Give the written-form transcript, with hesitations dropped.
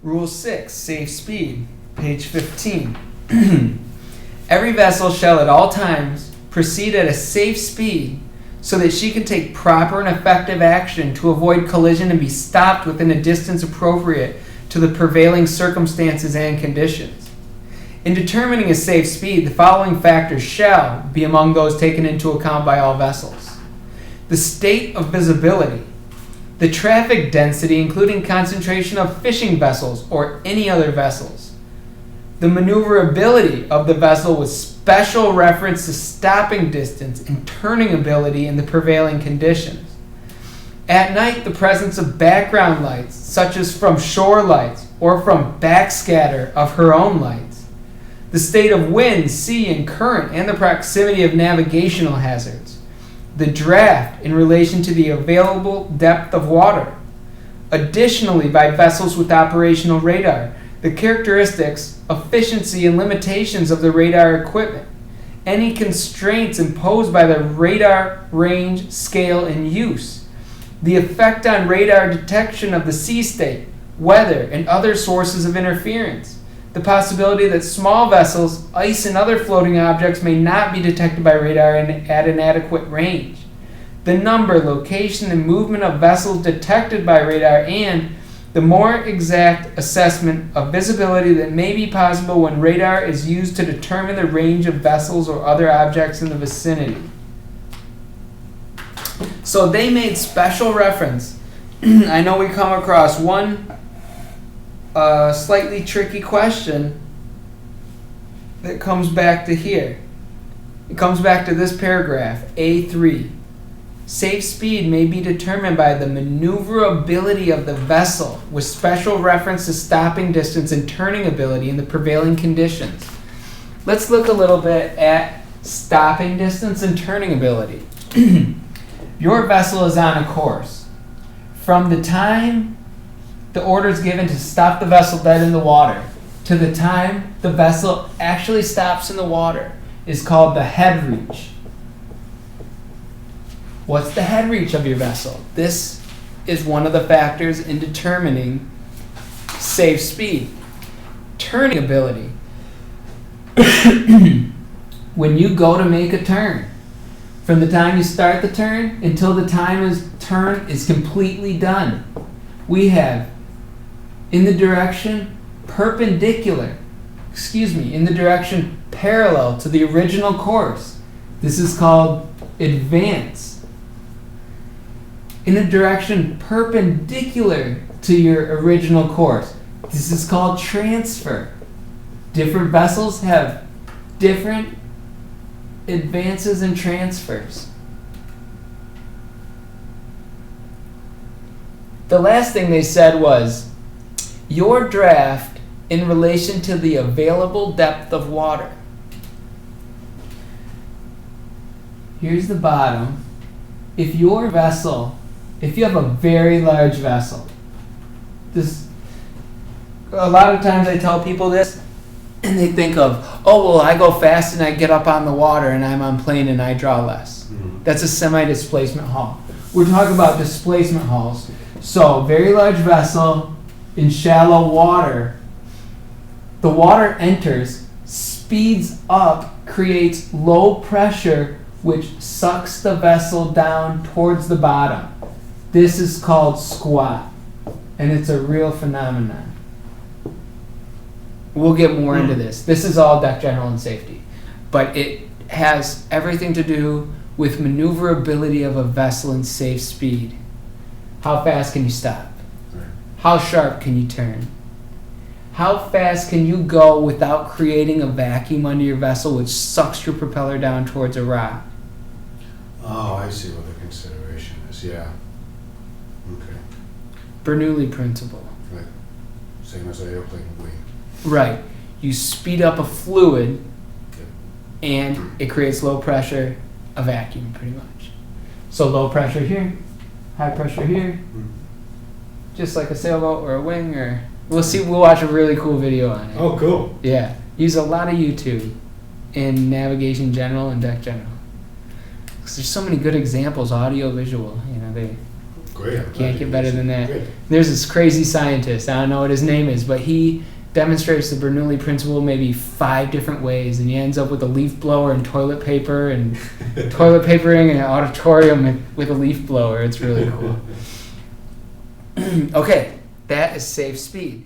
Rule 6, safe speed, page 15. Every vessel shall at all times proceed at a safe speed so that she can take proper and effective action to avoid collision and be stopped within a distance appropriate to the prevailing circumstances and conditions. In determining a safe speed, the following factors shall be among those taken into account by all vessels: the state of visibility, the traffic density, including concentration of fishing vessels or any other vessels, the maneuverability of the vessel with special reference to stopping distance and turning ability in the prevailing conditions. At night, the presence of background lights, such as from shore lights or from backscatter of her own lights, the state of wind, sea, and current, and the proximity of navigational hazards, the draft in relation to the available depth of water. Additionally, by vessels with operational radar, the characteristics, efficiency, and limitations of the radar equipment, any constraints imposed by the radar range, scale, and use, the effect on radar detection of the sea state, weather, and other sources of interference, the possibility that small vessels, ice, and other floating objects may not be detected by radar at an adequate range, the number, location, and movement of vessels detected by radar, and the more exact assessment of visibility that may be possible when radar is used to determine the range of vessels or other objects in the vicinity. So they made special reference. I know we come across one slightly tricky question that comes back to here. It comes back to this paragraph, A3. Safe speed may be determined by the maneuverability of the vessel with special reference to stopping distance and turning ability in the prevailing conditions. Let's look a little bit at stopping distance and turning ability. Your vessel is on a course. From the time the order is given to stop the vessel dead in the water to the time the vessel actually stops in the water is called the head reach. What's the head reach of your vessel? This is one of the factors in determining safe speed. Turning ability. When you go to make a turn, from the time you start the turn until the turn is completely done, we have in the direction parallel to the original course. This is called advance. In a direction perpendicular to your original course, this is called transfer. Different vessels have different advances and transfers. The last thing they said was your draft in relation to the available depth of water. Here's the bottom. If you have a very large vessel, a lot of times I tell people this, and they think of, I go fast and I get up on the water and I'm on plane and I draw less. Mm-hmm. That's a semi-displacement hull. We're talking about displacement hulls. So, very large vessel in shallow water, the water enters, speeds up, creates low pressure, which sucks the vessel down towards the bottom. This is called squat, and it's a real phenomenon. We'll get more into this. This is all deck general and safety, but it has everything to do with maneuverability of a vessel and safe speed. How fast can you stop? How sharp can you turn? How fast can you go without creating a vacuum under your vessel which sucks your propeller down towards a rock? Oh, I see what the consideration is, yeah. Okay. Bernoulli principle. Right. Same as an airplane wing. Right. You speed up a fluid, Yep. and it creates low pressure, a vacuum pretty much. So low pressure here, high pressure here, just like a sailboat or a wing, or we'll watch a really cool video on it. Oh, cool. Yeah. Use a lot of YouTube in navigation general and deck general. Because there's so many good examples, audio, visual, they great. I'm glad Can't you get better used than it. that. Good. There's this crazy scientist, I don't know what his name is, but he demonstrates the Bernoulli principle maybe 5 different ways, and he ends up with a leaf blower and toilet paper, and toilet papering an auditorium with a leaf blower. It's really cool. Okay, that is safe speed.